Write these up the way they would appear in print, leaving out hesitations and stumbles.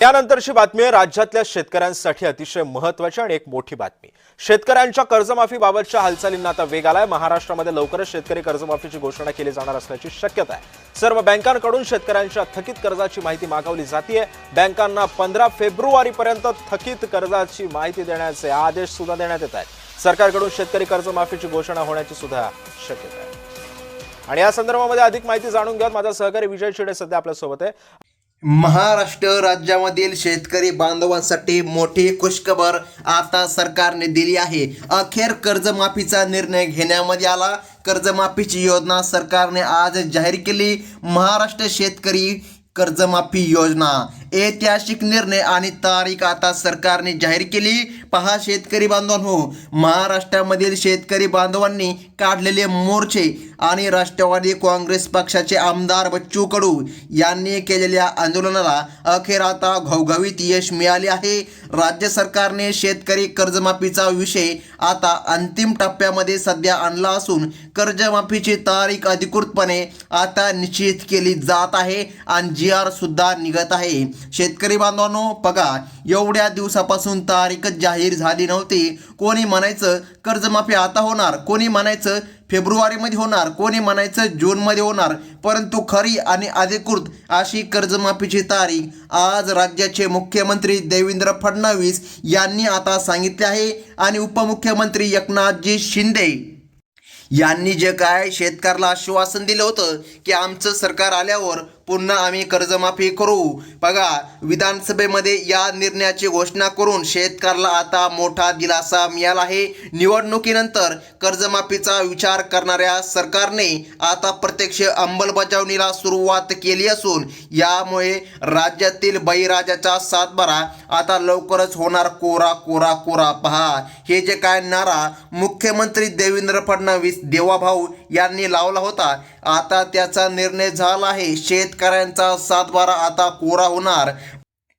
त्यानंतरची बातमी आहे राज्यातल्या शेतकऱ्यांसाठी अतिशय महत्त्वाची आणि एक मोठी बातमी। शेतकऱ्यांच्या कर्जमाफीबाबतच्या हालचालींना आता वेग आलाय। महाराष्ट्रामध्ये लवकरच शेतकरी कर्जमाफीची घोषणा केली जाणार असल्याची शक्यता आहे। सर्व बँकांकडून शेतकऱ्यांच्या थकीत कर्जाची माहिती मागवली जाते। बँकांना 15 फेब्रुवारीपर्यंत थकीत कर्जाची माहिती देण्याचे आदेश सुद्धा देण्यात येत आहेत। सरकारकडून शेतकरी कर्जमाफीची घोषणा होण्याची सुद्धा शक्यता आहे। आणि या संदर्भामध्ये अधिक माहिती जाणून घेऊयात। माझा सहकारी विजय शिडे सध्या आपल्या सोबत आहे। महाराष्ट्र राज्यामधील शेतकरी बांधवांसाठी मोठी खुशखबर आता सरकारने दिली आहे। अखेर कर्जमाफीचा निर्णय घेण्यामध्ये आला। कर्जमाफीची योजना सरकारने आज जाहीर केली। महाराष्ट्र शेतकरी कर्जमाफी योजना ऐतिहासिक निर्णय आणि तारीख आता सरकारने जाहीर केली। पहा शेतकरी बांधवांनो, महाराष्ट्रामधील शेतकरी बांधवांनी काढलेले मोर्चे आणि राष्ट्रवादी काँग्रेस पक्षाचे आमदार बच्चू कडू यांनी केलेल्या आंदोलनाला अखेर आता घवघवीत यश मिळाले आहे। राज्य सरकारने शेतकरी कर्जमाफीचा विषय आता अंतिम टप्प्यामध्ये सध्या आणला असून कर्जमाफीची तारीख अधिकृतपणे आता निश्चित केली जात आहे आणि GR सुद्धा निघत आहे। शेतकरी बांधवांनो बघा, एवढ्या दिवसापासून तारीखच जाहीर झाली नव्हती। कोणी म्हणायचं कर्जमाफी आता होणार, कोणी म्हणायचं फेब्रुवारीमध्ये होणार, कोणी म्हणायचं जूनमध्ये होणार, परंतु खरी आणि अधिकृत अशी कर्जमाफीची तारीख आज राज्याचे मुख्यमंत्री देवेंद्र फडणवीस यांनी आता सांगितले आहे। आणि उपमुख्यमंत्री एकनाथजी शिंदे यांनी जे काय शेतकऱ्याला आश्वासन दिलं होतं की आमचं सरकार आल्यावर पुन्हा आम्ही कर्जमाफी करू, बघा विधानसभेमध्ये या निर्णयाची घोषणा करून शेतकऱ्याला आता मोठा दिलासा मिळाला आहे। निवडणुकीनंतर कर्जमाफीचा विचार करणाऱ्या सरकारने आता प्रत्यक्ष अंमलबजावणीला सुरुवात केली असून यामुळे राज्यातील बळीराजाचा सातबारा आता लवकरच होणार कोरा कोरा कोरा। पहा हे जे काय नारा मुख्यमंत्री देवेंद्र फडणवीस देवाभाऊ यांनी लावला होता, आता त्याचा निर्णय झाला आहे। शेतकऱ्यांचा सातबारा आता कोरा होणार।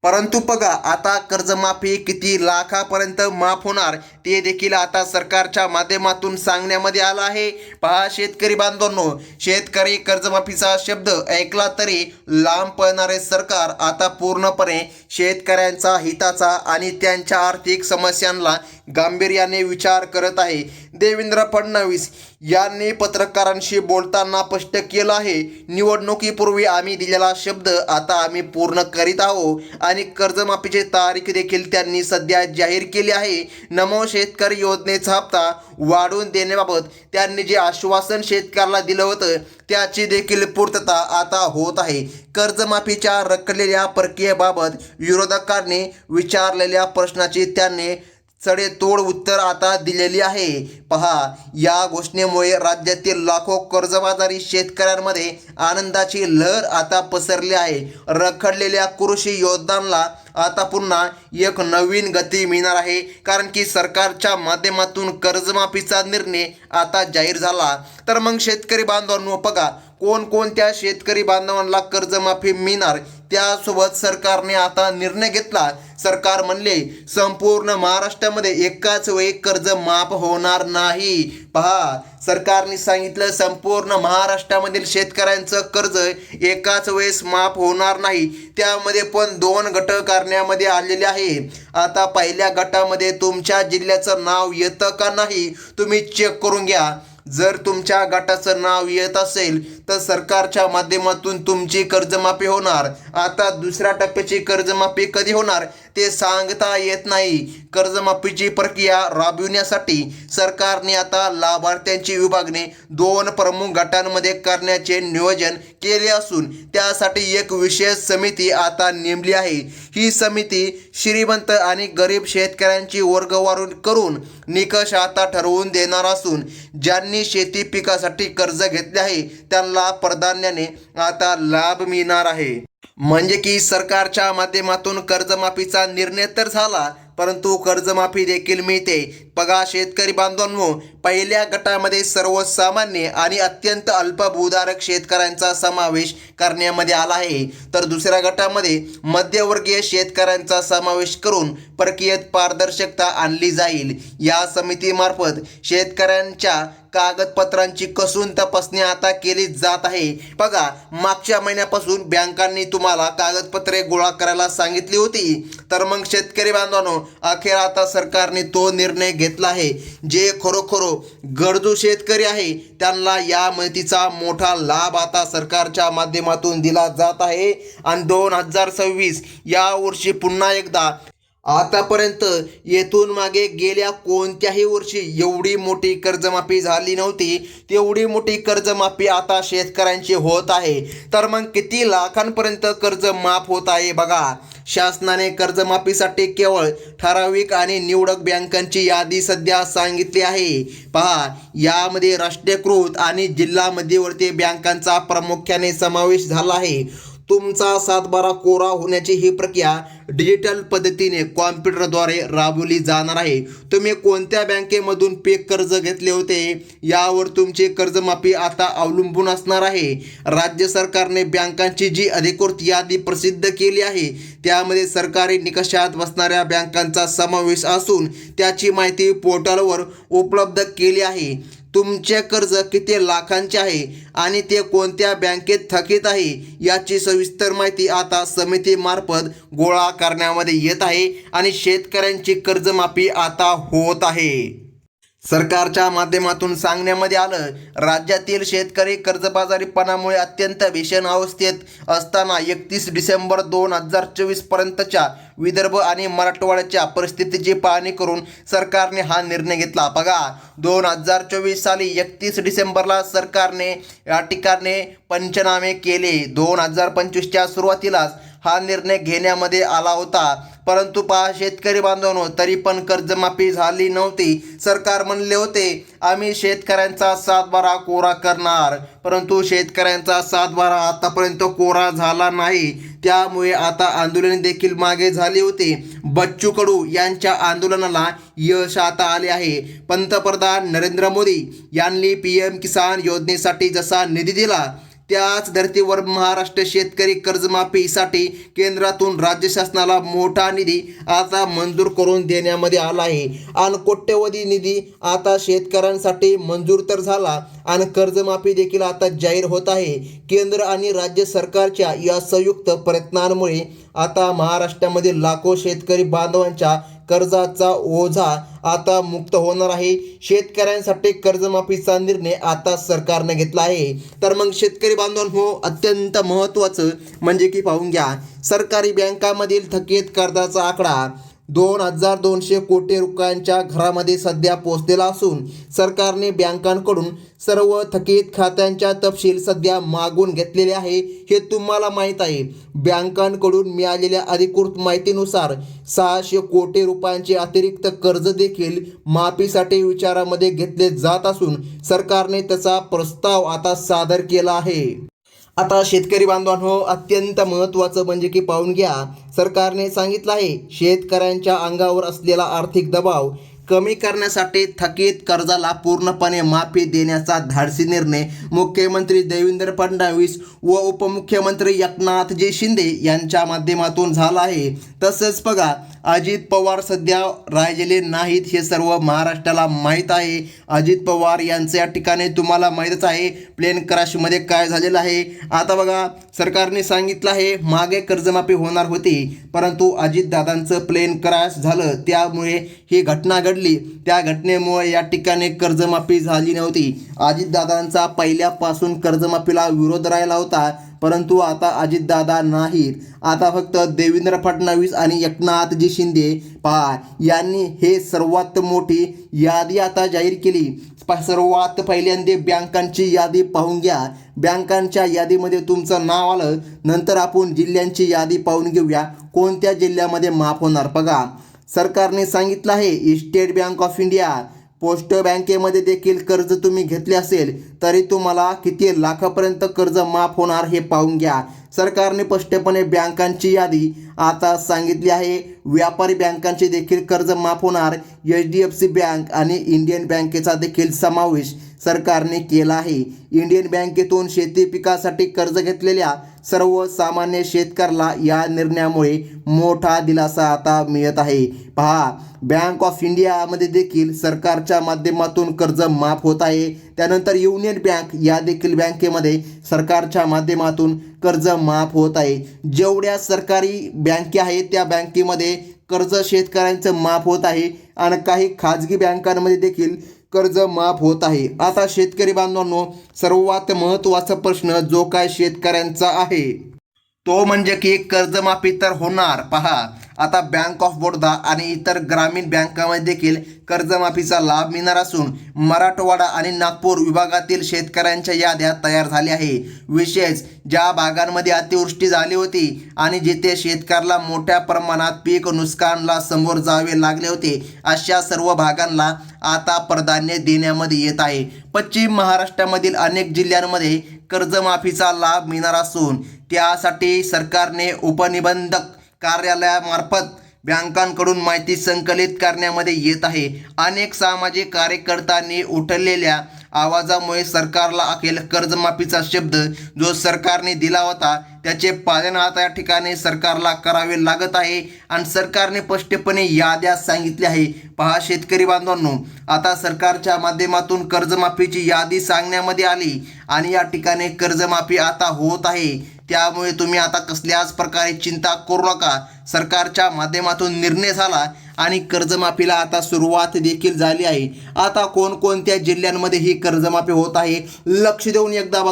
परंतु बघा आता कर्जमाफी किती लाखापर्यंत माफ होणार ते देखील आता सरकारच्या माध्यमातून सांगण्यामध्ये आलं आहे। पहा शेतकरी बांधवांनो, शेतकरी कर्जमाफीचा शब्द ऐकला तरी लांब पळणारे सरकार आता पूर्णपणे शेतकऱ्यांचा हिताचा आणि त्यांच्या आर्थिक समस्यांना गांभीर्याने विचार करत आहे। देवेंद्र फडणवीस यांनी पत्रकारांशी बोलताना स्पष्ट केलं आहे, निवडणुकीपूर्वी आम्ही दिलेला शब्द आता आम्ही पूर्ण करीत आहोत आणि कर्जमाफीची तारीख देखील त्यांनी सध्या जाहीर केली आहे। नमो शेतकरी योजनेचा हप्ता वाढवून देण्याबाबत त्यांनी जे आश्वासन शेतकऱ्याला दिलं होतं त्याची देखील पूर्तता आता होत आहे। कर्जमाफीच्या रखडलेल्या प्रक्रियेबाबत विरोधकांनी विचारलेल्या प्रश्नाची त्यांनी सडेतोड उत्तर आता दिलेली आहे। पहा या घोषणेमुळे राज्यातील लाखो कर्जबाजारी शेतकऱ्यांमध्ये आनंदाची लहर आता पसरली आहे। रखडलेल्या कृषी योजनांना आता पुन्हा एक नवीन गती मिळणार आहे, कारण की सरकारच्या माध्यमातून कर्जमाफीचा निर्णय आता जाहीर झाला। तर मग शेतकरी बांधवांनो बघा, कोणकोणत्या शेतकरी बांधवांना कर्जमाफी मिळणार त्यासोबत सरकारने आता निर्णय घेतला। सरकार म्हणले संपूर्ण महाराष्ट्रामध्ये एकाच वेळी कर्ज माफ होणार नाही। पहा सरकारने सांगितलं संपूर्ण महाराष्ट्रामधील शेतकऱ्यांचं कर्ज एकाच वेळेस माफ होणार नाही, त्यामध्ये पण 2 गट करण्यामध्ये आलेले आहे। आता पहिल्या गटामध्ये तुमच्या जिल्ह्याचं नाव येतं का नाही तुम्ही चेक करून घ्या। जर तुमच्या गटाचं नाव येत असेल तर सरकारच्या माध्यमातून तुमची कर्जमाफी होणार। आता दुसऱ्या टप्प्याची कर्जमाफी कधी होणार ते सांगता येत नाही। कर्जमाफीची प्रक्रिया राबविण्यासाठी सरकारने आता लाभार्थ्यांची विभागणी 2 प्रमुख गटांमध्ये करण्याचे नियोजन केले असून त्यासाठी एक विशेष समिती आता नेमली आहे। ही समिती श्रीमंत आणि गरीब शेतकऱ्यांची वर्गवारी करून निकष आता ठरवून देणार असून ज्यांनी शेती पिकासाठी कर्ज घेतले आहे त्यांना प्राधान्याने आता लाभ मिळणार आहे। म्हणजे की सरकारच्या माध्यमातून कर्जमाफीचा निर्णय तर झाला, परंतु कर्जमाफी देखील मिळते। बघा शेतकरी बांधवांनो, पहिल्या गटामध्ये सर्वसामान्य आणि अत्यंत अल्पभूधारक शेतकऱ्यांचा समावेश करण्यामध्ये आला आहे, तर दुसऱ्या गटामध्ये मध्यमवर्गीय शेतकऱ्यांचा समावेश करून प्रक्रियेत पारदर्शकता आणली जाईल। या समितीमार्फत शेतकऱ्यांच्या कागदपत्रांची कसून तपासणी आता केली जात आहे. बघा, मागच्या महिन्यापासून बँकांनी तुम्हाला कागदपत्रे गोळा करायला सांगितली होती. तर मग शेतकरी बांधवांनो, अखेर आता सरकारने तो निर्णय घेतला आहे. जे खरोखर गरजू शेतकरी आहे त्यांना या मदतीचा मोठा लाभ आता सरकारच्या माध्यमातून दिला जात आहे. आणि 2026 या वर्षी पुन्हा एकदा आतापर्यंत येथून मागे गेल्या कोणत्याही वर्षी एवढी मोठी कर्जमाफी झाली नव्हती. तेवढी मोठी कर्जमाफी आता शेतकऱ्यांची होत आहे. तर मग किती लाखांपर्यंत कर्ज माफ होत आहे बघा. शासनाने कर्जमाफीसाठी केवळ ठराविक आणि निवडक बँकांची यादी सध्या सांगितली आहे. पहा, यामध्ये राष्ट्रीयकृत आणि जिल्हा मध्यवर्ती बँकांचा प्रामुख्याने समावेश झाला आहे. तुमचा 7/12 कोरा होण्याची ही प्रक्रिया डिजिटल पद्धतीने कॉम्प्युटरद्वारे राबवली जाणार आहे. तुम्ही कोणत्या बँकेमधून पीक कर्ज घेतले होते यावर तुमची कर्जमाफी आता अवलंबून असणार आहे. राज्य सरकारने बँकांची जी अधिकृत यादी प्रसिद्ध केली आहे त्यामध्ये सरकारी निकषात बसणाऱ्या बँकांचा समावेश असून त्याची माहिती पोर्टलवर उपलब्ध केली आहे. तुमचे कर्ज किती लाखांचे आहे आणि ते कोणत्या बँकेत थकीत आहे याची सविस्तर माहिती आता समितीमार्फत गोळा करण्यामध्ये येत आहे आणि शेतकऱ्यांची कर्जमाफी आता होत आहे. सरकारच्या माध्यमातून सांगण्यामध्ये आलं, राज्यातील शेतकरी कर्जबाजारीपणामुळे अत्यंत भीषण अवस्थेत असताना 31 डिसेंबर 2024 पर्यंतच्या विदर्भ आणि मराठवाड्याच्या परिस्थितीची पाहणी करून सरकारने हा निर्णय घेतला. बघा, 2024 साली 31 डिसेंबरला सरकारने या ठिकाणी पंचनामे केले. 2025च्या सुरुवातीलाच हा निर्णय घेण्यामध्ये आला होता. परंतु पहा शेतकरी बांधवांनो, तरी पण कर्जमाफी झाली नव्हती. सरकार म्हणले होते आम्ही शेतकऱ्यांचा 7/12 कोरा करणार, परंतु शेतकऱ्यांचा 7/12 आतापर्यंत कोरा झाला नाही. त्यामुळे आता आंदोलन देखील मागे झाले होते. बच्चू कडू यांच्या आंदोलनाला यश आता आले आहे. पंतप्रधान नरेंद्र मोदी यांनी PM किसान योजनेसाठी जसा निधी दिला त्याच धर्तीवर महाराष्ट्र शेतकरी कर्जमाफीसाठी केंद्रातून राज्य शासनाला मोठा निधी आता मंजूर करून देण्यामध्ये आला आहे. आणि कोट्यवधी निधी आता शेतकऱ्यांसाठी मंजूर तर झाला आणि कर्जमाफी देखील आता जाहीर होत आहे. केंद्र आणि राज्य सरकारच्या या संयुक्त प्रयत्नांमुळे आता महाराष्ट्रामध्ये लाखो शेतकरी बांधवांच्या कर्जाचा ओझा आता मुक्त होणार आहे. शेतकऱ्यांसाठी कर्जमाफीचा निर्णय आता सरकारने घेतला आहे. तर मग शेतकरी बांधवांनो, अत्यंत महत्त्वाचं म्हणजे की पाहून घ्या, सरकारी बँकांमधील थकीत कर्जाचा आकडा 2200 कोटी रुपयांच्या घरामध्ये सध्या पोहोचलेला असून सरकारने बँकांकडून सर्व थकीत खात्यांच्या तपशील सध्या मागून घेतलेले आहे. हे तुम्हाला माहीत आहे. बँकांकडून मिळालेल्या अधिकृत माहितीनुसार 600 कोटी रुपयांचे अतिरिक्त कर्ज देखील माफीसाठी विचारामध्ये घेतले जात असून सरकारने त्याचा प्रस्ताव आता सादर केला आहे. आता शेतकरी बांधवांनो, अत्यंत महत्त्वाचं म्हणजे की पाहून घ्या, सरकारने सांगितलं आहे शेतकऱ्यांच्या अंगावर असलेला आर्थिक दबाव कमी करण्यासाठी थकीत कर्जाला पूर्णपणे माफी देण्याचा धाडसी निर्णय मुख्यमंत्री देवेंद्र फडणवीस व उपमुख्यमंत्री एकनाथजी शिंदे यांच्या माध्यमातून झाला आहे. तसंच बघा, अजित पवार सध्या राहिलेले नाहीत हे सर्व महाराष्ट्राला माहीत आहे. अजित पवार यांचं या ठिकाणी तुम्हाला माहीतच आहे प्लेन क्रॅशमध्ये काय झालेलं आहे. आता बघा, सरकारने सांगितलं आहे मागे कर्जमाफी होणार होती, परंतु अजितदादांचं प्लेन क्रॅश झालं त्यामुळे ही घटना घडली. त्या घटनेमुळे या ठिकाणी कर्जमाफी झाली नव्हती. अजितदादांचा पहिल्यापासून कर्जमाफीला विरोध राहिला होता, परंतु आता अजितदादा नाहीत. आता फक्त देवेंद्र फडणवीस आणि एकनाथजी शिंदे पहा यांनी हे सर्वात मोठी यादी आता जाहीर केली. सर्वात पहिल्यांदा बँकांची यादी पाहून घ्या. बँकांच्या यादीमध्ये तुमचं नाव आलं, नंतर आपण जिल्ह्यांची यादी पाहून घेऊया कोणत्या जिल्ह्यामध्ये माफ होणार. बघा, सरकारने सांगितलं आहे state bank of India, post बँकेमध्ये देखील कर्ज तुम्ही घेतले असेल तरी तुम्हाला किती लाखापर्यंत कर्ज माफ होणार हे पाहून घ्या. सरकारने स्पष्टपणे बँकांची यादी आता सांगितली आहे. व्यापारी बँकांचे देखील कर्ज माफ होणार. HDFC बँक आणि इंडियन बँकेचा देखील समावेश सरकारने केला आहे. इंडियन बँकेतून शेती पिकासाठी कर्ज घेतलेल्या सर्वसामान्य शेतकऱ्याला या निर्णयामुळे मोठा दिलासा आता मिळत आहे. पहा, बँक ऑफ इंडियामध्ये देखील सरकारच्या माध्यमातून कर्ज माफ होत आहे. त्यानंतर युनियन बँक या देखील बँकेमध्ये सरकारच्या माध्यमातून कर्ज माफ होत आहे. जेवढ्या सरकारी बँके आहेत त्या बँकेमध्ये कर्ज शेतकऱ्यांचं माफ होत आहे आणि काही खाजगी बँकांमध्ये देखील कर्ज माफ होत आहे. आता शेतकरी बांधवांनो, सर्वात महत्त्वाचा प्रश्न जो काय शेतकऱ्यांचा आहे तो म्हणजे की कर्जमाफी तर होणार. पहा, आता बँक ऑफ बडोदा आणि इतर ग्रामीण बँकांमध्ये देखील कर्जमाफीचा लाभ मिळणार असून मराठवाडा आणि नागपूर विभागातील शेतकऱ्यांच्या याद्या तयार झाल्या आहे. विशेष ज्या भागांमध्ये अतिवृष्टी झाली होती आणि जिथे शेतकऱ्याला मोठ्या प्रमाणात पीक नुकसानाला समोर जावे लागले होते, अशा सर्व भागांना आता प्राधान्य देण्यामध्ये येत आहे. पश्चिम महाराष्ट्रामधील अनेक जिल्ह्यांमध्ये कर्जमाफीचा लाभ मिळणार असून त्यासाठी सरकारने उपनिबंधक कार्यालयामार्फत बँकांकडून माहिती संकलित करण्यामध्ये येत आहे. अनेक सामाजिक कार्यकर्त्यांनी उठवलेल्या आवाजामुळे सरकारला अखेर कर्जमाफीचा शब्द जो सरकारने दिला होता त्याचे पालन आता या ठिकाणी सरकारला करावे लागत आहे आणि सरकारने स्पष्टपणे याद्या सांगितल्या आहे. पहा शेतकरी बांधवांनो, आता सरकारच्या माध्यमातून कर्जमाफीची यादी सांगण्यामध्ये आली आणि या ठिकाणी कर्जमाफी आता होत आहे. त्यामुळे तुम्ही आता कसल्याच प्रकारे चिंता करू नका. सरकारच्या माध्यमातून निर्णय झाला आणि कर्जमाफीला आता सुरुवात देखील झाली आहे. आता कोणकोणत्या जिल्ह्यांमध्ये ही कर्जमाफी होत आहे लक्ष देऊन एकदा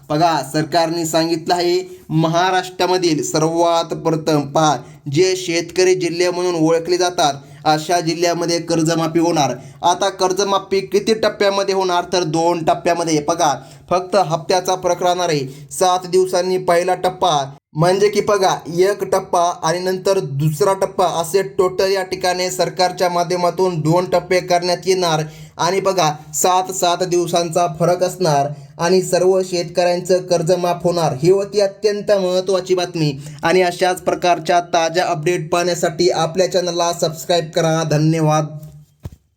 बघा, सरकारने सांगितलं आहे महाराष्ट्रामधील सर्वात प्रथम पहा, जे शेतकरी जिल्हे म्हणून ओळखले जातात अशा जिल्ह्यामध्ये कर्जमाफी होणार. आता कर्जमाफी किती टप्प्यामध्ये होणार तर 2 टप्प्यामध्ये. बघा, फक्त हप्त्याचा फरक राहणार आहे. 7 दिवसांनी पहिला टप्पा म्हणजे की बघा 1 टप्पा आणि नंतर दुसरा टप्पा असे टोटल या ठिकाणी सरकारच्या माध्यमातून 2 टप्पे करण्यात येणार आणि बघा 7 दिवसांचा फरक असणार आणि सर्व शेतकऱ्यांचं कर्ज माफ होणार. ही होती अत्यंत महत्त्वाची बातमी आणि अशाच प्रकारच्या ताज्या अपडेट पाहण्यासाठी आपल्या चॅनलला सबस्क्राईब करा. धन्यवाद.